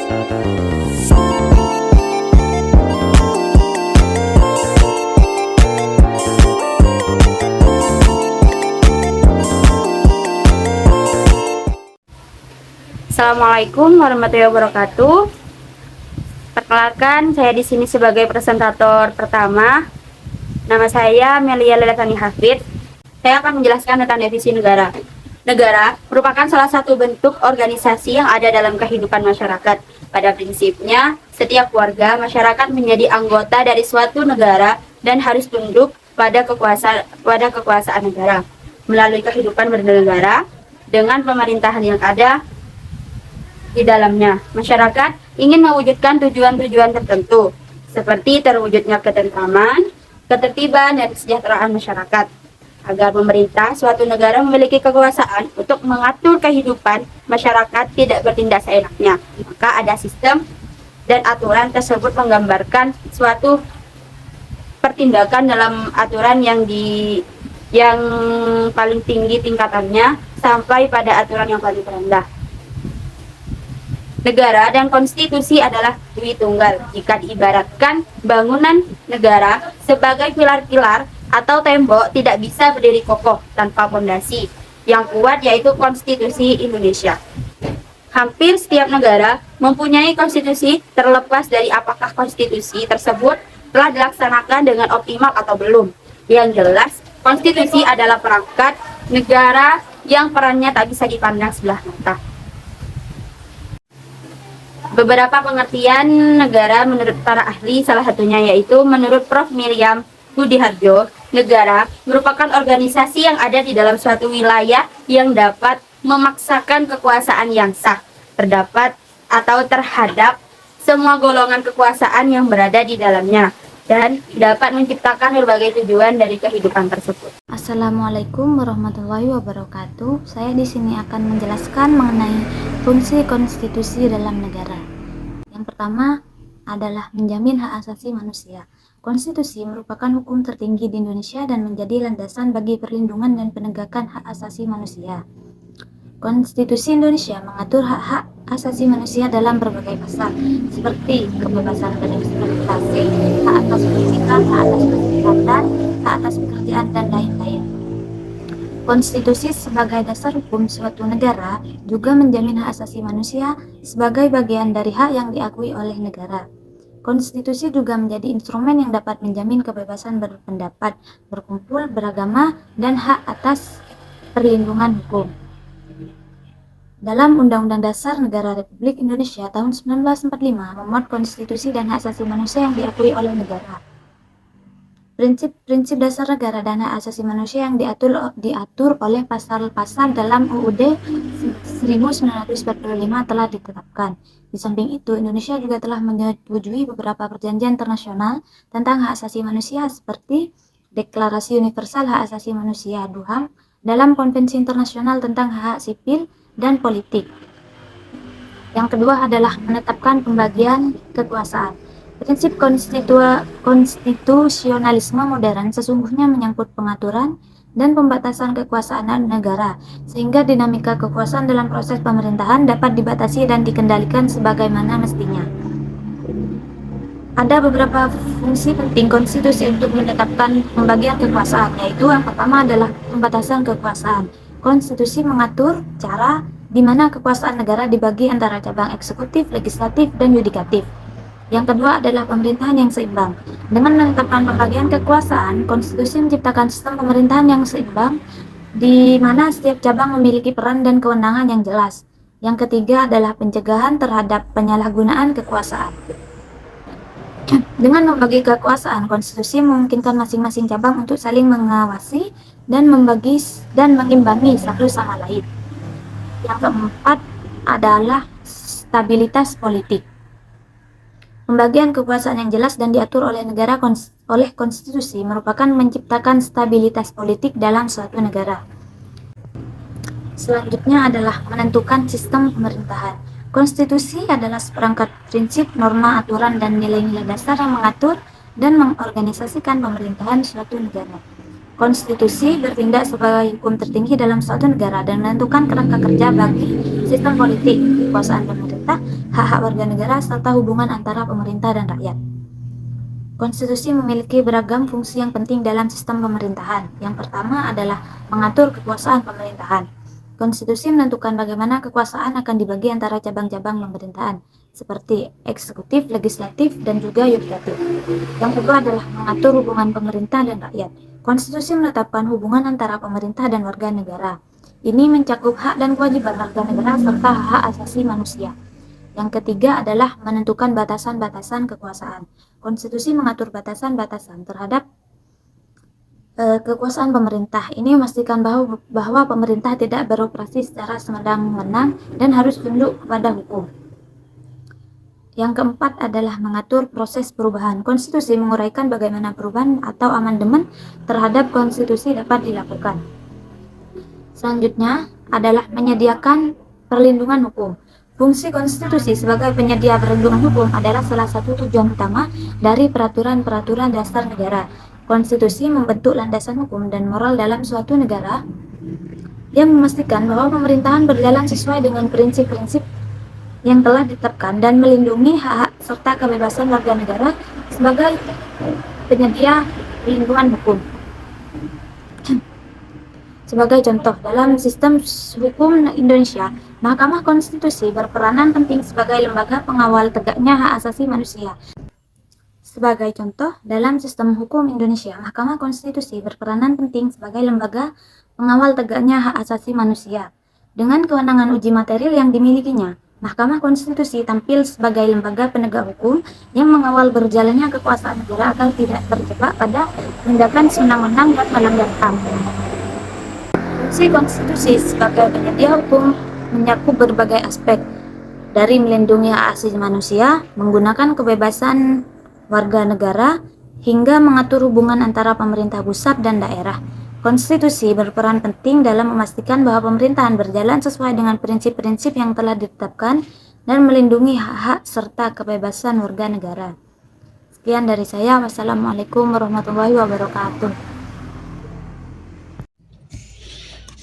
Assalamualaikum warahmatullahi wabarakatuh. Perkenalkan, saya di sini sebagai presentator pertama. Nama saya Melia Lelatani Hafid. Saya akan menjelaskan tentang definisi negara. Negara merupakan salah satu bentuk organisasi yang ada dalam kehidupan masyarakat. Pada prinsipnya, setiap warga masyarakat menjadi anggota dari suatu negara dan harus tunduk pada kekuasaan negara. Melalui kehidupan bernegara dengan pemerintahan yang ada di dalamnya, masyarakat ingin mewujudkan tujuan-tujuan tertentu, seperti terwujudnya ketentraman, ketertiban, dan kesejahteraan masyarakat. Agar pemerintah suatu negara memiliki kekuasaan untuk mengatur kehidupan masyarakat tidak bertindak seenaknya, maka ada sistem dan aturan tersebut menggambarkan suatu pertindakan dalam aturan yang paling tinggi tingkatannya sampai pada aturan yang paling rendah. Negara dan konstitusi adalah dui tunggal jika diibaratkan bangunan negara sebagai pilar-pilar atau tembok tidak bisa berdiri kokoh tanpa fondasi yang kuat, yaitu konstitusi Indonesia. Hampir setiap negara mempunyai konstitusi terlepas dari apakah konstitusi tersebut telah dilaksanakan dengan optimal atau belum. Yang jelas, konstitusi adalah perangkat negara yang perannya tak bisa dipandang sebelah mata. Beberapa pengertian negara menurut para ahli, salah satunya yaitu menurut Prof. Miriam Budiharjo, negara merupakan organisasi yang ada di dalam suatu wilayah yang dapat memaksakan kekuasaan yang sah terhadap semua golongan kekuasaan yang berada di dalamnya dan dapat menciptakan berbagai tujuan dari kehidupan tersebut. Assalamualaikum warahmatullahi wabarakatuh. Saya di sini akan menjelaskan mengenai fungsi konstitusi dalam negara. Yang pertama adalah menjamin hak asasi manusia. Konstitusi merupakan hukum tertinggi di Indonesia dan menjadi landasan bagi perlindungan dan penegakan hak asasi manusia. Konstitusi Indonesia mengatur hak-hak asasi manusia dalam berbagai pasal, seperti kebebasan berekspresi, hak atas pendidikan, hak atas kesehatan, hak atas pekerjaan, dan lain-lain. Konstitusi sebagai dasar hukum suatu negara juga menjamin hak asasi manusia sebagai bagian dari hak yang diakui oleh negara. Konstitusi juga menjadi instrumen yang dapat menjamin kebebasan berpendapat, berkumpul, beragama, dan hak atas perlindungan hukum. Dalam Undang-Undang Dasar Negara Republik Indonesia tahun 1945 memuat konstitusi dan hak asasi manusia yang diakui oleh negara. Prinsip dasar negara dan hak asasi manusia yang diatur oleh pasal-pasal dalam UUD 1945 telah ditetapkan. Di samping itu, Indonesia juga telah menyetujui beberapa perjanjian internasional tentang hak asasi manusia seperti Deklarasi Universal Hak Asasi Manusia (DUHAM) dalam Konvensi Internasional tentang Hak Sipil dan Politik. Yang kedua adalah menetapkan pembagian kekuasaan. Prinsip konstitusionalisme modern sesungguhnya menyangkut pengaturan dan pembatasan kekuasaan negara, sehingga dinamika kekuasaan dalam proses pemerintahan dapat dibatasi dan dikendalikan sebagaimana mestinya. Ada beberapa fungsi penting konstitusi untuk menetapkan pembagian kekuasaan, yaitu yang pertama adalah pembatasan kekuasaan. Konstitusi mengatur cara di mana kekuasaan negara dibagi antara cabang eksekutif, legislatif, dan yudikatif. Yang kedua adalah pemerintahan yang seimbang. Dengan menetapkan pembagian kekuasaan, konstitusi menciptakan sistem pemerintahan yang seimbang, di mana setiap cabang memiliki peran dan kewenangan yang jelas. Yang ketiga adalah pencegahan terhadap penyalahgunaan kekuasaan. Dengan membagi kekuasaan, konstitusi memungkinkan masing-masing cabang untuk saling mengawasi dan mengimbangi satu sama lain. Yang keempat adalah stabilitas politik. Pembagian kekuasaan yang jelas dan diatur oleh negara oleh konstitusi merupakan menciptakan stabilitas politik dalam suatu negara. Selanjutnya adalah menentukan sistem pemerintahan. Konstitusi adalah seperangkat prinsip, norma, aturan, dan nilai-nilai dasar yang mengatur dan mengorganisasikan pemerintahan suatu negara. Konstitusi bertindak sebagai hukum tertinggi dalam suatu negara dan menentukan kerangka kerja bagi sistem politik, kekuasaan pemerintah. pemerintah, hak-hak warga negara, serta hubungan antara pemerintah dan rakyat. Konstitusi memiliki beragam fungsi yang penting dalam sistem pemerintahan. Yang pertama adalah mengatur kekuasaan pemerintahan. Konstitusi menentukan bagaimana kekuasaan akan dibagi antara cabang-cabang pemerintahan, seperti eksekutif, legislatif, dan juga yudikatif. Yang kedua adalah mengatur hubungan pemerintah dan rakyat. Konstitusi menetapkan hubungan antara pemerintah dan warga negara. Ini mencakup hak dan kewajiban warga negara serta hak asasi manusia. Yang ketiga adalah menentukan batasan-batasan kekuasaan. Konstitusi mengatur batasan-batasan terhadap kekuasaan pemerintah. Ini memastikan bahwa pemerintah tidak beroperasi secara semena-mena dan harus tunduk kepada hukum. Yang keempat adalah mengatur proses perubahan. Konstitusi menguraikan bagaimana perubahan atau amandemen terhadap konstitusi dapat dilakukan. Selanjutnya adalah menyediakan perlindungan hukum. Fungsi konstitusi sebagai penyedia perlindungan hukum adalah salah satu tujuan utama dari peraturan-peraturan dasar negara. Konstitusi membentuk landasan hukum dan moral dalam suatu negara yang memastikan bahwa pemerintahan berjalan sesuai dengan prinsip-prinsip yang telah ditetapkan dan melindungi hak serta kebebasan warga negara sebagai penyedia perlindungan hukum. Sebagai contoh, dalam sistem hukum Indonesia, Mahkamah Konstitusi berperanan penting sebagai lembaga pengawal tegaknya hak asasi manusia. Sebagai contoh, dalam sistem hukum Indonesia, Mahkamah Konstitusi berperanan penting sebagai lembaga pengawal tegaknya hak asasi manusia. Dengan kewenangan uji material yang dimilikinya, Mahkamah Konstitusi tampil sebagai lembaga penegak hukum yang mengawal berjalannya kekuasaan negara agar tidak terjebak pada tindakan sewenang-wenang dan melanggar HAM. Fungsi konstitusi sebagai penyedia hukum mencakup berbagai aspek, dari melindungi hak asasi manusia, menggunakan kebebasan warga negara, hingga mengatur hubungan antara pemerintah pusat dan daerah. Konstitusi berperan penting dalam memastikan bahwa pemerintahan berjalan sesuai dengan prinsip-prinsip yang telah ditetapkan dan melindungi hak-hak serta kebebasan warga negara. Sekian dari saya. Wassalamualaikum warahmatullahi wabarakatuh.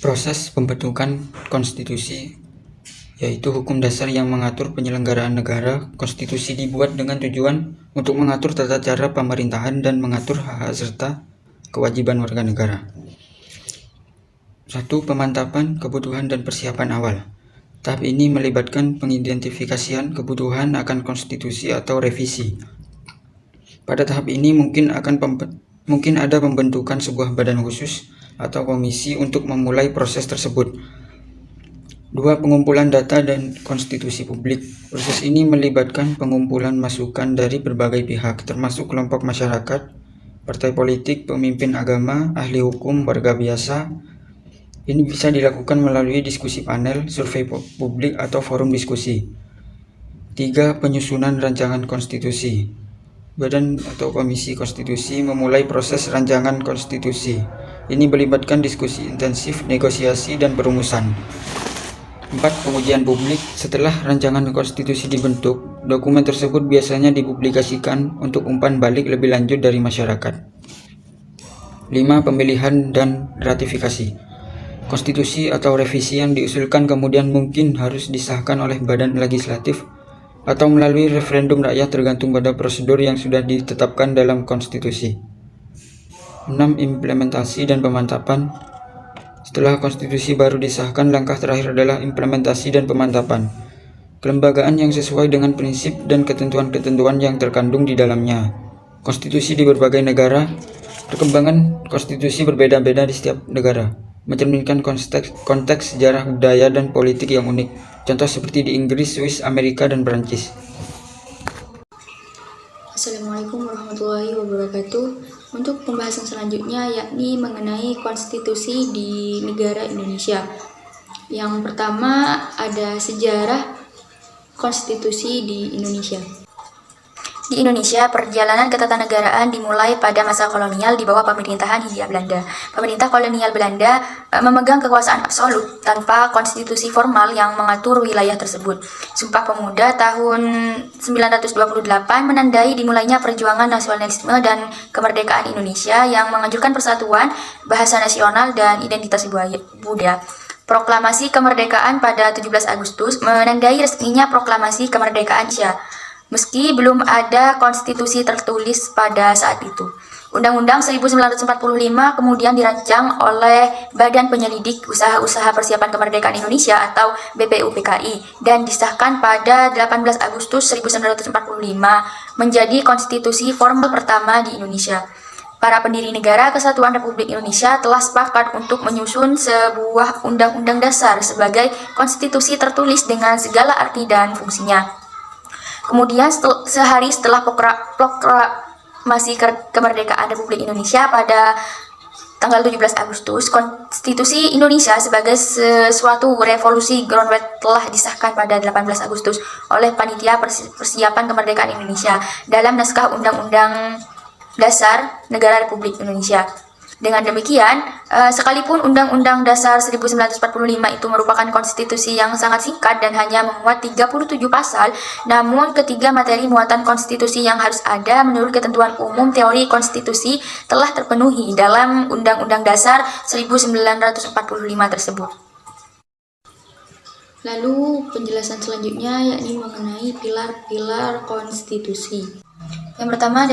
Proses pembentukan konstitusi, yaitu hukum dasar yang mengatur penyelenggaraan negara. Konstitusi dibuat dengan tujuan untuk mengatur tata cara pemerintahan dan mengatur hak-hak serta kewajiban warga negara. 1. Pemantapan kebutuhan dan persiapan awal. Tahap ini melibatkan pengidentifikasian kebutuhan akan konstitusi atau revisi. Pada tahap ini mungkin ada pembentukan sebuah badan khusus atau komisi untuk memulai proses tersebut. 2. Pengumpulan data dan konstitusi publik. Proses ini melibatkan pengumpulan masukan dari berbagai pihak, termasuk kelompok masyarakat, partai politik, pemimpin agama, ahli hukum, warga biasa. Ini bisa dilakukan melalui diskusi panel, survei publik, atau forum diskusi. 3. Penyusunan rancangan konstitusi. Badan atau komisi konstitusi memulai proses rancangan konstitusi. Ini melibatkan diskusi intensif, negosiasi, dan perumusan. 4. Pengujian publik. Setelah rancangan konstitusi dibentuk, dokumen tersebut biasanya dipublikasikan untuk umpan balik lebih lanjut dari masyarakat. 5. Pemilihan dan ratifikasi. Konstitusi atau revisi yang diusulkan kemudian mungkin harus disahkan oleh badan legislatif atau melalui referendum rakyat tergantung pada prosedur yang sudah ditetapkan dalam konstitusi. 6. Implementasi dan pemantapan. Setelah konstitusi baru disahkan, langkah terakhir adalah implementasi dan pemantapan. Kelembagaan yang sesuai dengan prinsip dan ketentuan-ketentuan yang terkandung di dalamnya. Konstitusi di berbagai negara. Perkembangan konstitusi berbeda-beda di setiap negara, mencerminkan konteks sejarah, budaya, dan politik yang unik. Contoh seperti di Inggris, Swiss, Amerika, dan Perancis. Assalamualaikum warahmatullahi wabarakatuh. Untuk pembahasan selanjutnya yakni mengenai konstitusi di negara Indonesia. Yang pertama ada sejarah konstitusi di Indonesia. Di Indonesia, perjalanan ketatanegaraan dimulai pada masa kolonial di bawah pemerintahan Hindia Belanda. Pemerintah kolonial Belanda memegang kekuasaan absolut tanpa konstitusi formal yang mengatur wilayah tersebut. Sumpah Pemuda tahun 1928 menandai dimulainya perjuangan nasionalisme dan kemerdekaan Indonesia yang menganjurkan persatuan, bahasa nasional, dan identitas budaya. Proklamasi kemerdekaan pada 17 Agustus menandai resminya proklamasi kemerdekaan Indonesia, meski belum ada konstitusi tertulis pada saat itu. Undang-Undang 1945 kemudian dirancang oleh Badan Penyelidik Usaha-Usaha Persiapan Kemerdekaan Indonesia atau BPUPKI dan disahkan pada 18 Agustus 1945 menjadi konstitusi formal pertama di Indonesia. Para pendiri negara Kesatuan Republik Indonesia telah sepakat untuk menyusun sebuah undang-undang dasar sebagai konstitusi tertulis dengan segala arti dan fungsinya. Kemudian sehari setelah proklamasi kemerdekaan Republik Indonesia pada tanggal 17 Agustus, Konstitusi Indonesia sebagai sesuatu revolusi groundwork telah disahkan pada 18 Agustus oleh Panitia Persiapan Kemerdekaan Indonesia dalam naskah Undang-Undang Dasar Negara Republik Indonesia. Dengan demikian, sekalipun Undang-Undang Dasar 1945 itu merupakan konstitusi yang sangat singkat dan hanya memuat 37 pasal, namun ketiga materi muatan konstitusi yang harus ada menurut ketentuan umum teori konstitusi telah terpenuhi dalam Undang-Undang Dasar 1945 tersebut. Lalu penjelasan selanjutnya yakni mengenai pilar-pilar konstitusi. Yang pertama,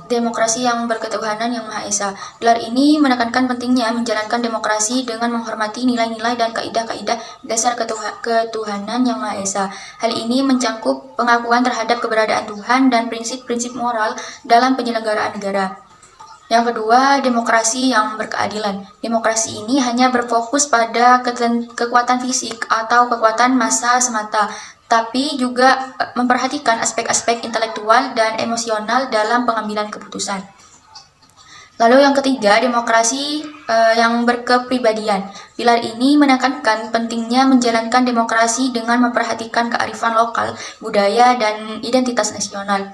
demokrasi yang berketuhanan yang Maha Esa. Gelar ini menekankan pentingnya menjalankan demokrasi dengan menghormati nilai-nilai dan kaidah-kaidah dasar ketuhanan yang Maha Esa. Hal ini mencakup pengakuan terhadap keberadaan Tuhan dan prinsip-prinsip moral dalam penyelenggaraan negara. Yang kedua, demokrasi yang berkeadilan. Demokrasi ini hanya berfokus pada kekuatan fisik atau kekuatan massa semata, tapi juga memperhatikan aspek-aspek intelektual dan emosional dalam pengambilan keputusan. Lalu yang ketiga, demokrasi yang berkepribadian. Pilar ini menekankan pentingnya menjalankan demokrasi dengan memperhatikan kearifan lokal, budaya, dan identitas nasional.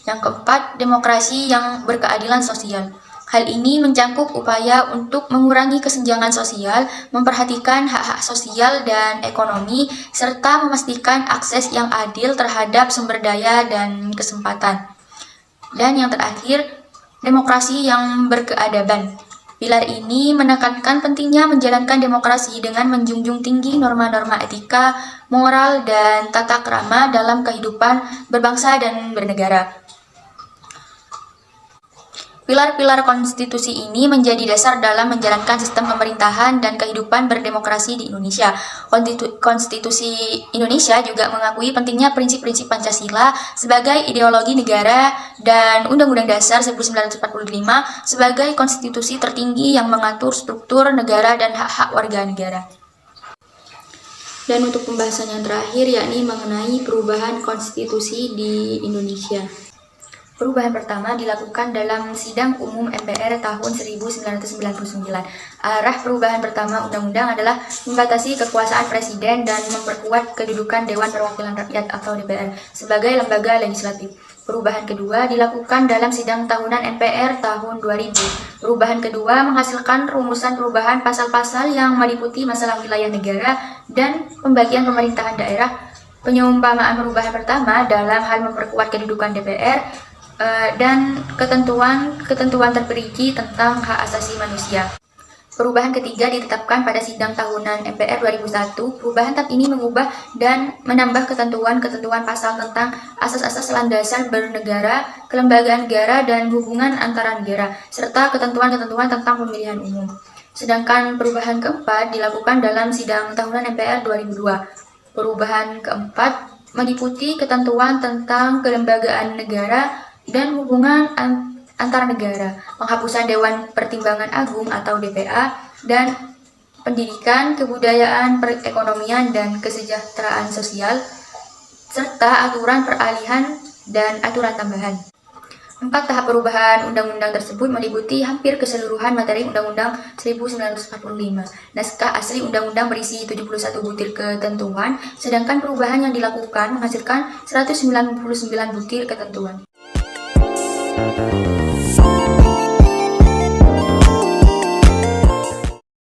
Yang keempat, demokrasi yang berkeadilan sosial. Hal ini mencakup upaya untuk mengurangi kesenjangan sosial, memperhatikan hak-hak sosial dan ekonomi, serta memastikan akses yang adil terhadap sumber daya dan kesempatan. Dan yang terakhir, demokrasi yang berkeadaban. Pilar ini menekankan pentingnya menjalankan demokrasi dengan menjunjung tinggi norma-norma etika, moral, dan tata krama dalam kehidupan berbangsa dan bernegara. Pilar-pilar konstitusi ini menjadi dasar dalam menjalankan sistem pemerintahan dan kehidupan berdemokrasi di Indonesia. Konstitusi Indonesia juga mengakui pentingnya prinsip-prinsip Pancasila sebagai ideologi negara dan Undang-Undang Dasar 1945 sebagai konstitusi tertinggi yang mengatur struktur negara dan hak-hak warga negara. Dan untuk pembahasan yang terakhir yakni mengenai perubahan konstitusi di Indonesia. Perubahan pertama dilakukan dalam Sidang Umum MPR tahun 1999. Arah perubahan pertama undang-undang adalah membatasi kekuasaan presiden dan memperkuat kedudukan Dewan Perwakilan Rakyat atau DPR sebagai lembaga legislatif. Perubahan kedua dilakukan dalam Sidang Tahunan MPR tahun 2000. Perubahan kedua menghasilkan rumusan perubahan pasal-pasal yang meliputi masalah wilayah negara dan pembagian pemerintahan daerah. Penyumpamaan perubahan pertama dalam hal memperkuat kedudukan DPR dan ketentuan terperinci tentang hak asasi manusia. Perubahan ketiga ditetapkan pada Sidang Tahunan MPR 2001. Perubahan tahap ini mengubah dan menambah ketentuan-ketentuan pasal tentang asas-asas landasan bernegara, kelembagaan negara, dan hubungan antara negara, serta ketentuan-ketentuan tentang pemilihan umum. Sedangkan perubahan keempat dilakukan dalam Sidang Tahunan MPR 2002. Perubahan keempat meliputi ketentuan tentang kelembagaan negara dan hubungan antar negara, penghapusan Dewan Pertimbangan Agung atau DPA, dan pendidikan, kebudayaan, perekonomian, dan kesejahteraan sosial, serta aturan peralihan dan aturan tambahan. 4 tahap perubahan undang-undang tersebut meliputi hampir keseluruhan materi Undang-Undang 1945. Naskah asli undang-undang berisi 71 butir ketentuan, sedangkan perubahan yang dilakukan menghasilkan 199 butir ketentuan.